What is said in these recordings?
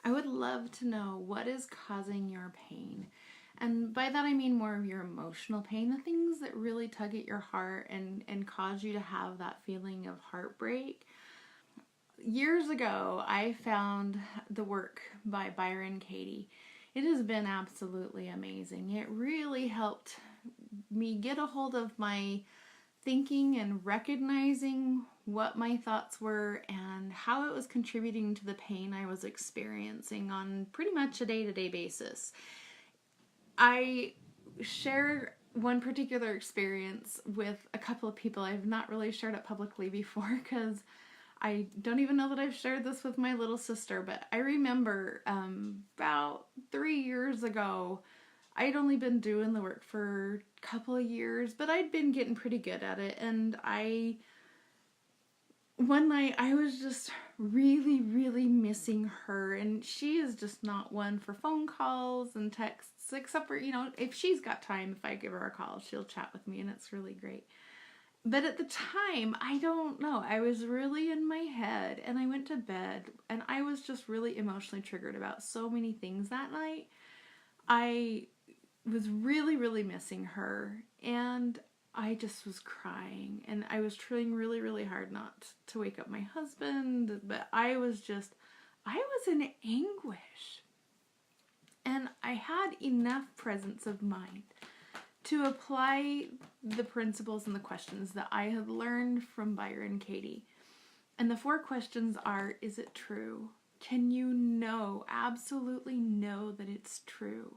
I would love to know what is causing your pain. And by that I mean more of your emotional pain, the things that really tug at your heart and cause you to have that feeling of heartbreak. Years ago, I found the work by Byron Katie. It has been absolutely amazing. It really helped me get a hold of my thinking and recognizing what my thoughts were and how it was contributing to the pain I was experiencing on pretty much a day-to-day basis. I share one particular experience with a couple of people. I've not really shared it publicly before because I don't even know that I've shared this with my little sister, but I remember about 3 years ago, I'd only been doing the work for a couple of years, but I'd been getting pretty good at it. And one night I was just really, really missing her. And she is just not one for phone calls and texts, except for, if she's got time, if I give her a call, she'll chat with me and it's really great. But at the time, I don't know, I was really in my head and I went to bed and I was just really emotionally triggered about so many things that night. I was really, really missing her and I just was crying and I was trying really, really hard not to wake up my husband, but I was in anguish. And I had enough presence of mind to apply the principles and the questions that I had learned from Byron Katie. And the 4 questions are, is it true? Can you absolutely know that it's true?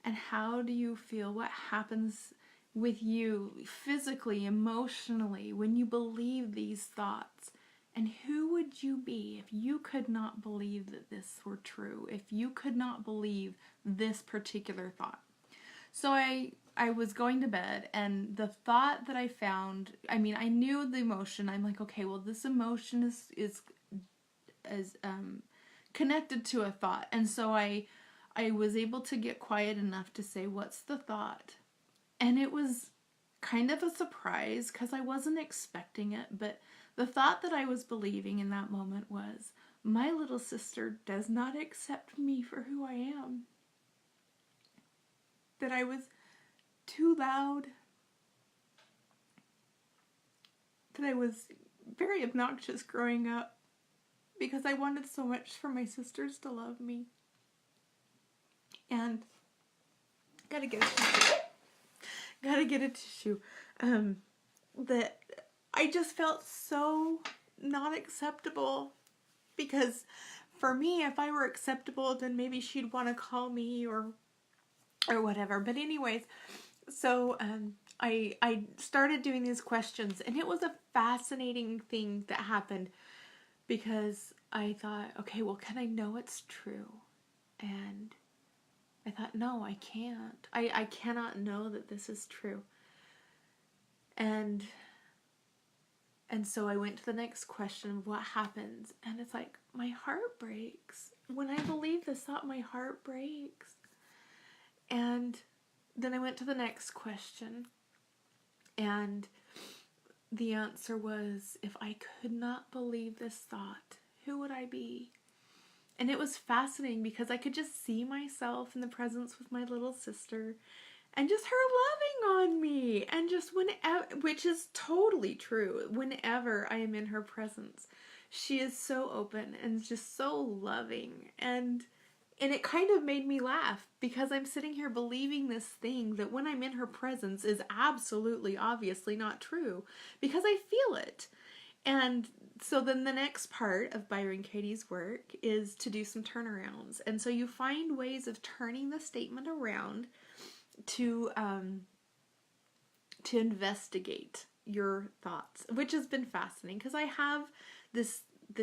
And how do you feel? What happens with you physically, emotionally, when you believe these thoughts? And who would you be if you could not believe that this were true? If you could not believe this particular thought? So I was going to bed and the thought that I found, I knew the emotion. I'm like, okay, well, this emotion is connected to a thought. And so I was able to get quiet enough to say, what's the thought? And it was kind of a surprise because I wasn't expecting it. But the thought that I was believing in that moment was, my little sister does not accept me for who I am. That I was too loud. That I was very obnoxious growing up because I wanted so much for my sisters to love me. And gotta get a tissue. That I just felt so not acceptable because for me, if I were acceptable, then maybe she'd want to call me or whatever. But anyways, so I started doing these questions and it was a fascinating thing that happened because I thought, okay, well, can I know it's true? And I thought, no, I can't. I cannot know that this is true. And so I went to the next question, what happens? And it's like, my heart breaks. When I believe this thought, my heart breaks. And then I went to the next question. And the answer was, if I could not believe this thought, who would I be? And it was fascinating because I could just see myself in the presence with my little sister and just her loving on me. And just whenever, which is totally true, whenever I am in her presence, she is so open and just so loving. And it kind of made me laugh because I'm sitting here believing this thing that when I'm in her presence is absolutely, obviously not true because I feel it. And so then the next part of Byron Katie's work is to do some turnarounds. And so you find ways of turning the statement around to investigate your thoughts, which has been fascinating because I have this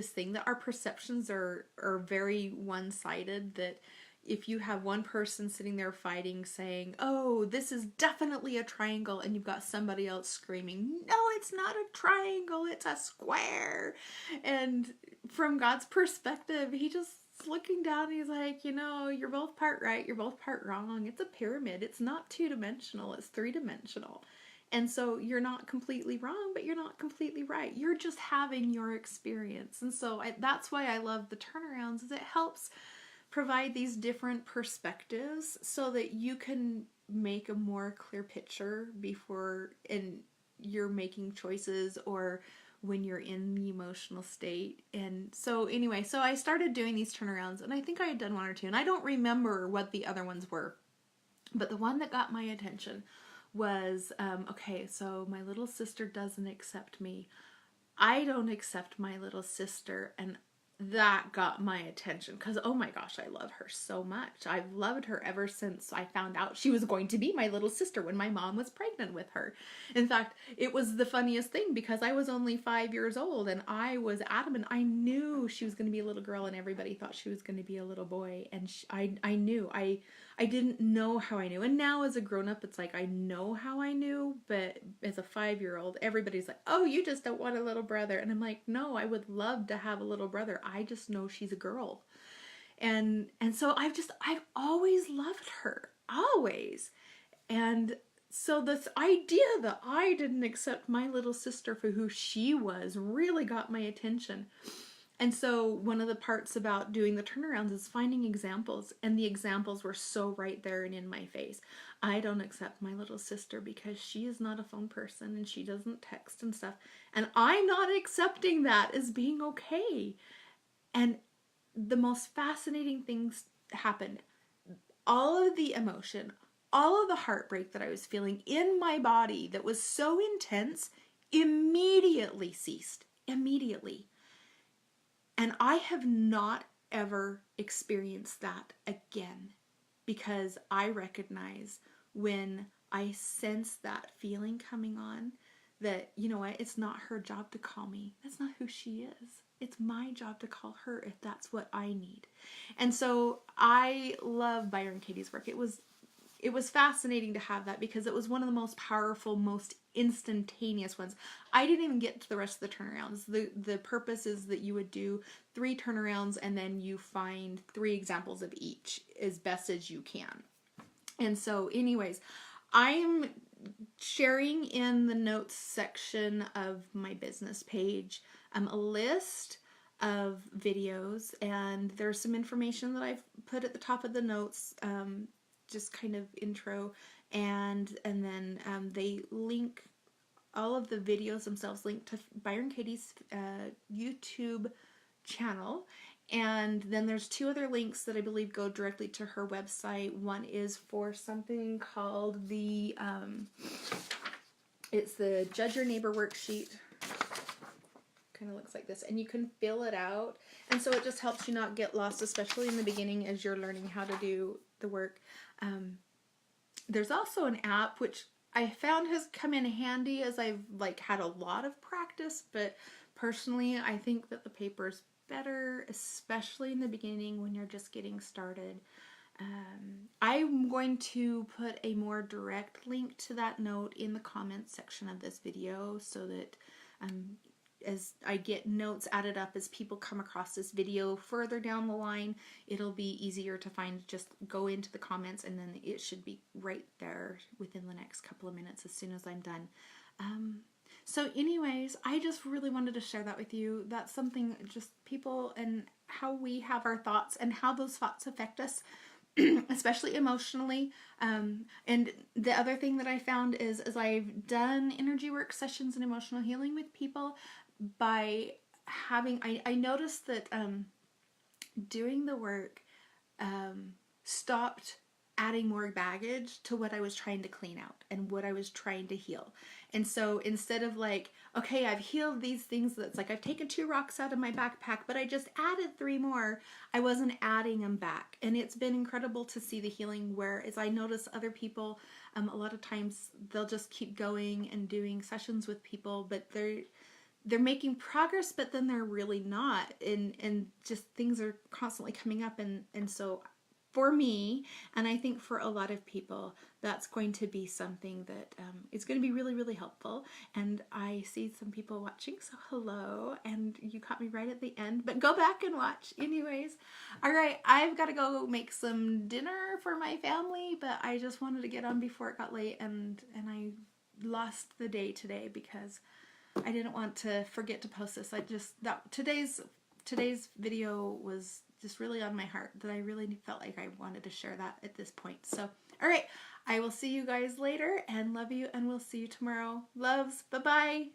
thing that our perceptions are very one-sided, that if you have one person sitting there fighting saying, oh, this is definitely a triangle, and you've got somebody else screaming, no, it's not a triangle, it's a square. And from God's perspective, he just looking down and he's like, you're both part right, you're both part wrong. It's a pyramid. It's not 2-dimensional, it's 3-dimensional. And so you're not completely wrong, but you're not completely right. You're just having your experience. And so that's why I love the turnarounds, is it helps provide these different perspectives so that you can make a more clear picture before and you're making choices or when you're in the emotional state. And so anyway, so I started doing these turnarounds, and I think I had done one or two, and I don't remember what the other ones were, but the one that got my attention was, okay, so my little sister doesn't accept me. I don't accept my little sister, and that got my attention because, oh my gosh, I love her so much. I've loved her ever since I found out she was going to be my little sister when my mom was pregnant with her. In fact, it was the funniest thing because I was only 5 years old and I was adamant. I knew she was going to be a little girl and everybody thought she was going to be a little boy. And I knew. I didn't know how I knew. And now as a grown-up, it's like I know how I knew, but as a 5-year-old, everybody's like, oh, you just don't want a little brother. And I'm like, no, I would love to have a little brother. I just know she's a girl. And so I've always loved her. Always. And so this idea that I didn't accept my little sister for who she was really got my attention. And so one of the parts about doing the turnarounds is finding examples, and the examples were so right there and in my face. I don't accept my little sister because she is not a phone person and she doesn't text and stuff. And I'm not accepting that as being okay. And the most fascinating things happened. All of the emotion, all of the heartbreak that I was feeling in my body that was so intense immediately ceased. Immediately. And I have not ever experienced that again, because I recognize when I sense that feeling coming on that, you know what, it's not her job to call me. That's not who she is. It's my job to call her if that's what I need. And so I love Byron Katie's work. It was fascinating to have that because it was one of the most powerful, most instantaneous ones. I didn't even get to the rest of the turnarounds. The purpose is that you would do 3 turnarounds and then you find 3 examples of each as best as you can. And so anyways, I'm sharing in the notes section of my business page a list of videos, and there's some information that I've put at the top of the notes, just kind of intro, and then they link all of the videos themselves link to Byron Katie's YouTube channel. And then there's 2 other links that I believe go directly to her website. One is for something called the it's the Judge Your Neighbor worksheet. Kind of looks like this, and you can fill it out, and so it just helps you not get lost, especially in the beginning as you're learning how to do the work. There's also an app which I found has come in handy as I've had a lot of practice, but personally I think that the paper's better, especially in the beginning when you're just getting started. I'm going to put a more direct link to that note in the comments section of this video so that as I get notes added up as people come across this video further down the line, it'll be easier to find. Just go into the comments and then it should be right there within the next couple of minutes as soon as I'm done. So anyways, I just really wanted to share that with you. That's something, just people and how we have our thoughts and how those thoughts affect us, especially emotionally. And the other thing that I found is as I've done energy work sessions and emotional healing with people, by having, I noticed that doing the work stopped adding more baggage to what I was trying to clean out and what I was trying to heal. And so instead of okay, I've healed these things, that's I've taken 2 rocks out of my backpack, but I just added 3 more, I wasn't adding them back. And it's been incredible to see the healing, whereas I notice other people, a lot of times they'll just keep going and doing sessions with people, but they're making progress, but then they're really not, and just things are constantly coming up, and so for me, and I think for a lot of people, that's going to be something that is going to be really, really helpful. And I see some people watching, so hello, and you caught me right at the end, but go back and watch anyways. All right, I've got to go make some dinner for my family, but I just wanted to get on before it got late, and I lost the day today because I didn't want to forget to post this. Today's video was just really on my heart, that I really felt like I wanted to share that at this point. So, all right, I will see you guys later and love you, and we'll see you tomorrow. Loves, bye-bye.